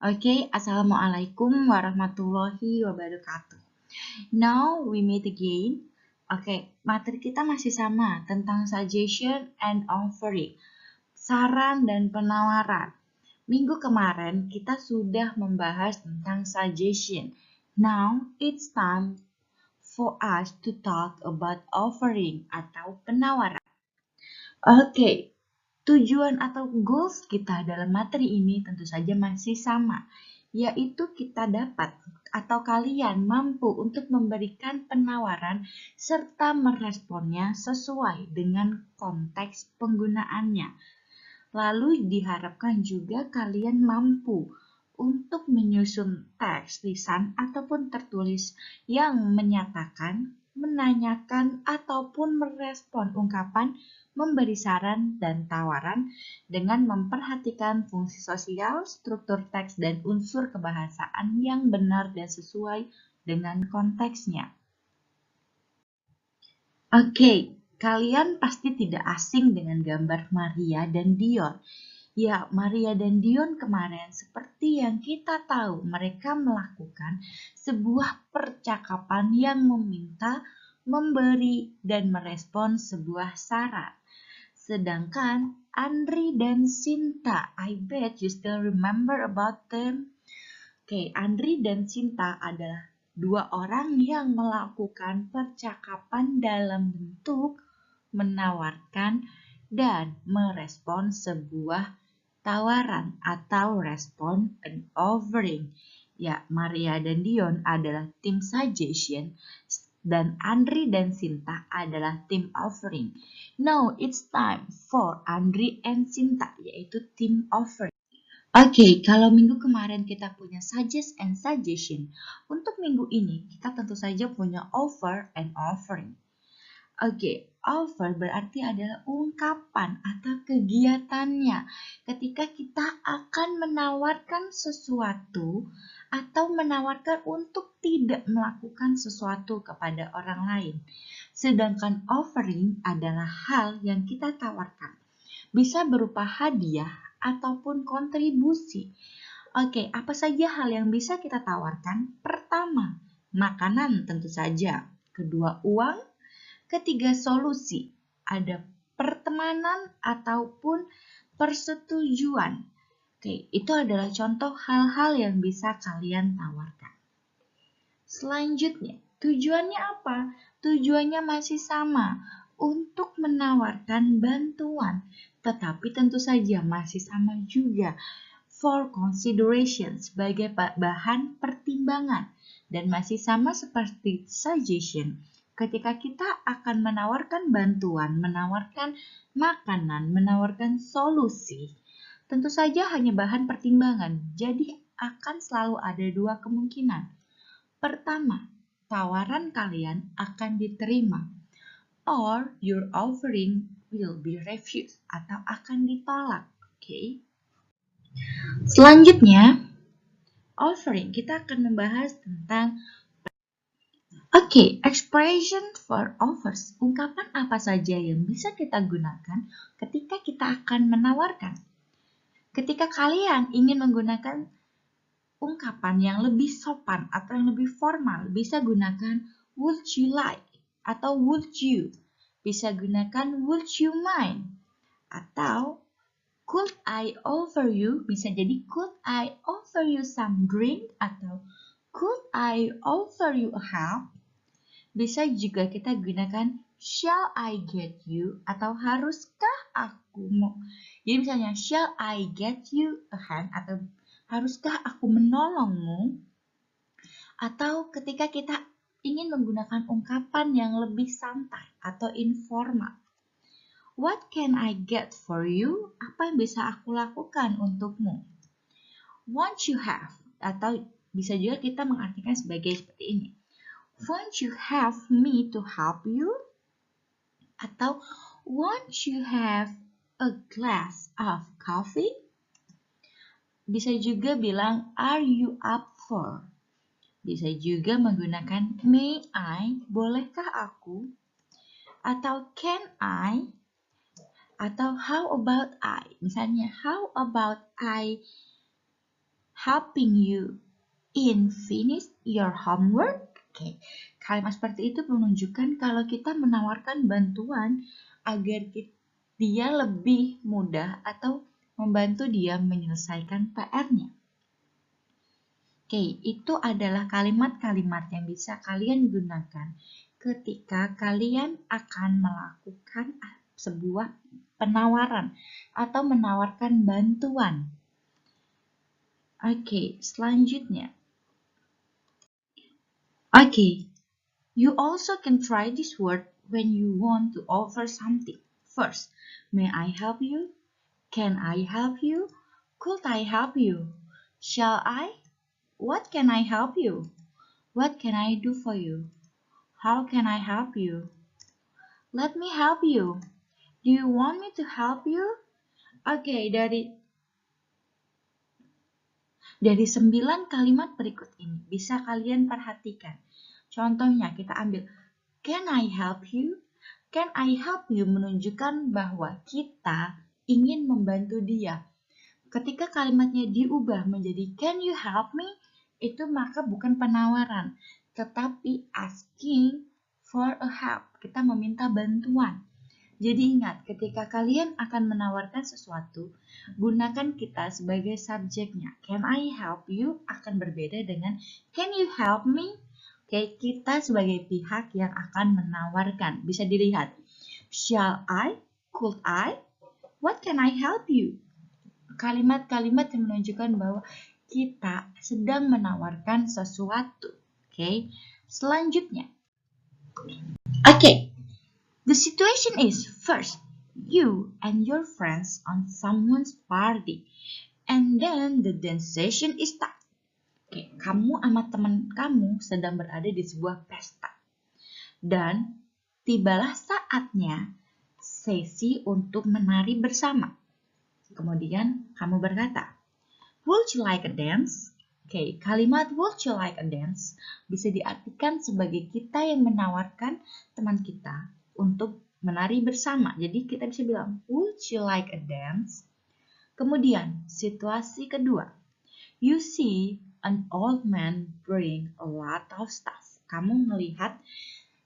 Oke, Assalamualaikum warahmatullahi wabarakatuh. Now we meet again. Oke, materi kita masih sama tentang suggestion and offering, saran dan penawaran. Minggu kemarin kita sudah membahas tentang suggestion. Now it's time for us to talk about offering atau penawaran. Oke, tujuan atau goals kita dalam materi ini tentu saja masih sama, yaitu kita dapat atau kalian mampu untuk memberikan penawaran serta meresponnya sesuai dengan konteks penggunaannya. Lalu diharapkan juga kalian mampu untuk menyusun teks, lisan, ataupun tertulis yang menyatakan, menanyakan, ataupun merespon ungkapan, memberi saran dan tawaran dengan memperhatikan fungsi sosial, struktur teks, dan unsur kebahasaan yang benar dan sesuai dengan konteksnya. Oke, kalian pasti tidak asing dengan gambar Maria dan Dion. Ya, Maria dan Dion kemarin seperti yang kita tahu, mereka melakukan sebuah percakapan yang meminta, memberi, dan merespon sebuah saran. Sedangkan Andri dan Sinta, I bet you still remember about them. Oke, Andri dan Sinta adalah dua orang yang melakukan percakapan dalam bentuk menawarkan dan merespon sebuah tawaran atau respon and offering. Ya, Maria dan Dion adalah tim suggestion dan Andri dan Sinta adalah tim offering. Now it's time for Andri and Sinta, yaitu tim offering. Oke, kalau minggu kemarin kita punya suggest and suggestion, untuk minggu ini kita tentu saja punya offer and offering. Oke, offer berarti adalah ungkapan atau kegiatannya ketika kita akan menawarkan sesuatu atau menawarkan untuk tidak melakukan sesuatu kepada orang lain. Sedangkan offering adalah hal yang kita tawarkan. Bisa berupa hadiah ataupun kontribusi. Oke, apa saja hal yang bisa kita tawarkan? Pertama, makanan tentu saja. Kedua, uang. Ketiga, solusi. Ada pertemanan ataupun persetujuan. Oke, itu adalah contoh hal-hal yang bisa kalian tawarkan. Selanjutnya, tujuannya apa? Tujuannya masih sama, untuk menawarkan bantuan. Tetapi tentu saja masih sama juga, for consideration sebagai bahan pertimbangan. Dan masih sama seperti suggestion. Ketika kita akan menawarkan bantuan, menawarkan makanan, menawarkan solusi, tentu saja hanya bahan pertimbangan. Jadi akan selalu ada dua kemungkinan. Pertama, tawaran kalian akan diterima, or your offering will be refused atau akan ditolak. Oke. Selanjutnya, offering, kita akan membahas tentang expression for offers. Ungkapan apa saja yang bisa kita gunakan ketika kita akan menawarkan. Ketika kalian ingin menggunakan ungkapan yang lebih sopan atau yang lebih formal, bisa gunakan would you like atau would you. Bisa gunakan would you mind atau could I offer you, bisa jadi could I offer you some drink atau could I offer you a help. Bisa juga kita gunakan shall I get you atau haruskah aku mau. Jadi misalnya shall I get you a hand atau haruskah aku menolongmu. Atau ketika kita ingin menggunakan ungkapan yang lebih santai atau informal. What can I get for you? Apa yang bisa aku lakukan untukmu? Won't you have? Atau bisa juga kita mengartikan sebagai seperti ini. Won't you have me to help you? Atau won't you have a glass of coffee? Bisa juga bilang are you up for? Bisa juga menggunakan may I, bolehkah aku? Atau can I? Atau how about I? Misalnya how about I helping you in finish your homework. Oke, kalimat seperti itu menunjukkan kalau kita menawarkan bantuan agar dia lebih mudah atau membantu dia menyelesaikan PR-nya. Oke, itu adalah kalimat-kalimat yang bisa kalian gunakan ketika kalian akan melakukan sebuah penawaran atau menawarkan bantuan. Oke, selanjutnya. Oke, you also can try this word when you want to offer something. First, may I help you? Can I help you? Could I help you? Shall I? What can I help you? What can I do for you? How can I help you? Let me help you. Do you want me to help you? Oke, dari 9 kalimat berikut ini bisa kalian perhatikan. Contohnya kita ambil, can I help you? Can I help you menunjukkan bahwa kita ingin membantu dia. Ketika kalimatnya diubah menjadi can you help me? Itu maka bukan penawaran, tetapi asking for a help. Kita meminta bantuan. Jadi ingat, ketika kalian akan menawarkan sesuatu, gunakan kita sebagai subjeknya. Can I help you? Akan berbeda dengan can you help me? Oke, kita sebagai pihak yang akan menawarkan. Bisa dilihat. Shall I? Could I? What can I help you? Kalimat-kalimat yang menunjukkan bahwa kita sedang menawarkan sesuatu. Oke, selanjutnya. Oke. The situation is, first, you and your friends on someone's party, and then the dance session is start. Oke, kamu sama teman kamu sedang berada di sebuah pesta, dan tibalah saatnya sesi untuk menari bersama. Kemudian kamu berkata, would you like a dance? Oke, kalimat would you like a dance bisa diartikan sebagai kita yang menawarkan teman kita untuk menari bersama. Jadi kita bisa bilang, would you like a dance? Kemudian, situasi kedua. You see an old man bring a lot of stuff. Kamu melihat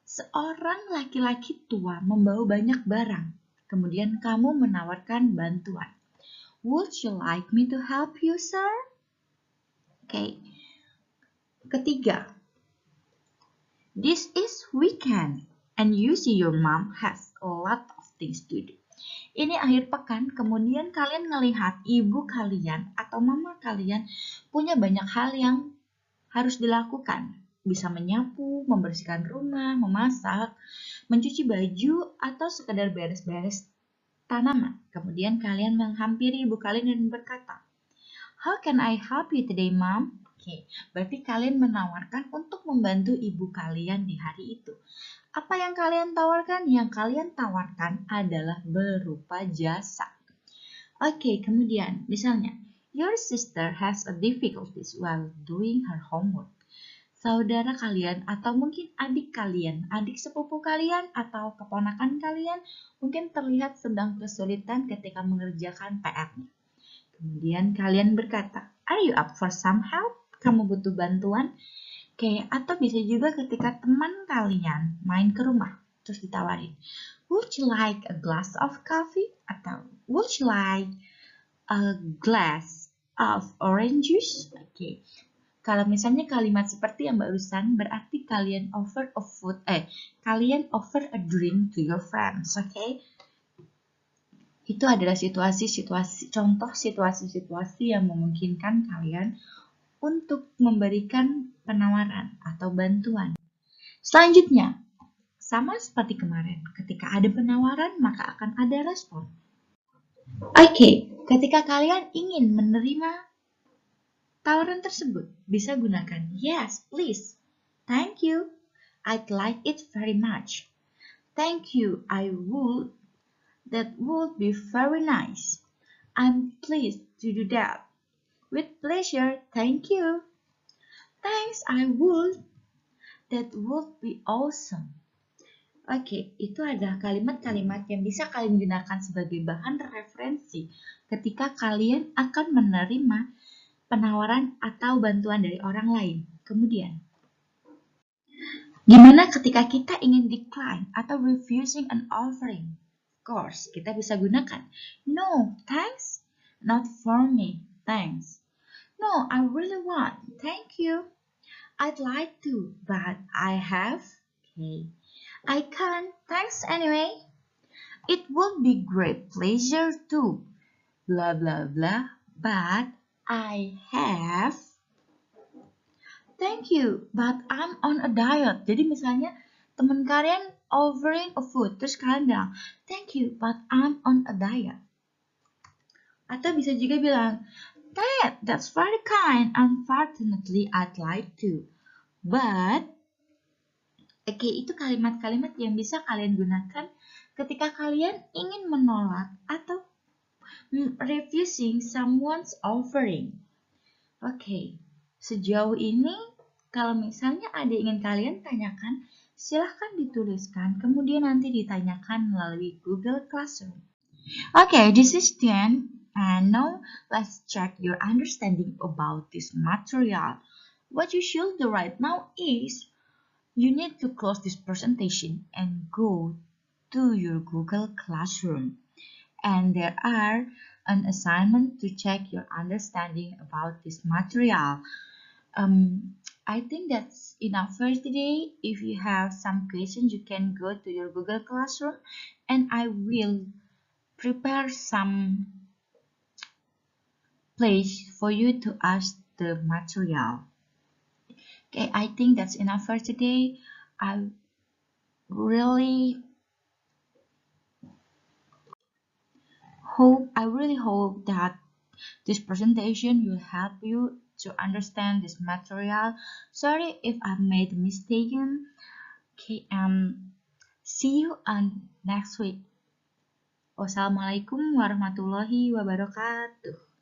seorang laki-laki tua membawa banyak barang. Kemudian kamu menawarkan bantuan. Would you like me to help you, sir? Oke. Ketiga. This is weekend. And you see your mom has a lot of things to do. Ini akhir pekan, kemudian kalian melihat ibu kalian atau mama kalian punya banyak hal yang harus dilakukan. Bisa menyapu, membersihkan rumah, memasak, mencuci baju, atau sekedar beres-beres tanaman. Kemudian kalian menghampiri ibu kalian dan berkata, how can I help you today, mom? Oke, berarti kalian menawarkan untuk membantu ibu kalian di hari itu. Apa yang kalian tawarkan? Yang kalian tawarkan adalah berupa jasa. Oke, kemudian misalnya, your sister has a difficulties while doing her homework. Saudara kalian atau mungkin adik kalian, adik sepupu kalian atau keponakan kalian mungkin terlihat sedang kesulitan ketika mengerjakan PR-nya. Kemudian kalian berkata, are you up for some help? Kamu butuh bantuan? Oke, atau bisa juga ketika teman kalian main ke rumah, terus ditawarin, would you like a glass of coffee? Atau would you like a glass of orange juice? Oke, kalau misalnya kalimat seperti yang barusan, berarti kalian offer a drink to your friends, oke? Itu adalah contoh situasi-situasi yang memungkinkan kalian untuk memberikan penawaran atau bantuan. Selanjutnya, sama seperti kemarin, ketika ada penawaran maka akan ada respon. Oke, ketika kalian ingin menerima tawaran tersebut, bisa gunakan yes, please. Thank you. I'd like it very much. Thank you. That would be very nice. I'm pleased to do that. With pleasure, thank you. Thanks, I would. That would be awesome. Oke, itu adalah kalimat-kalimat yang bisa kalian gunakan sebagai bahan referensi ketika kalian akan menerima penawaran atau bantuan dari orang lain. Kemudian, gimana ketika kita ingin decline atau refusing an offering? Of course, kita bisa gunakan no, thanks, not for me, thanks. No, I really want, thank you. I'd like to, but I have, okay. I can't, thanks anyway. It would be great pleasure too, blah blah blah, but I have, thank you, but I'm on a diet. Jadi misalnya teman kalian offering a food, terus kalian bilang, thank you, but I'm on a diet. Atau bisa juga bilang, that's very kind. Unfortunately, I'd like to, but, oke, itu kalimat-kalimat yang bisa kalian gunakan ketika kalian ingin menolak atau refusing someone's offering. Oke, sejauh ini kalau misalnya ada yang ingin kalian tanyakan, silahkan dituliskan, kemudian nanti ditanyakan melalui Google Classroom. Okay, this is Tian, and now let's check your understanding about this material. What you should do right now is you need to close this presentation and go to your Google Classroom. And there are an assignment to check your understanding about this material. I think that's enough for today. If you have some questions, you can go to your Google Classroom and I will prepare some place for you to ask the material. Okay, I think that's enough for today. I really hope that this presentation will help you to understand this material. Sorry if I made a mistake. Okay, see you on next week. Wassalamualaikum warahmatullahi wabarakatuh.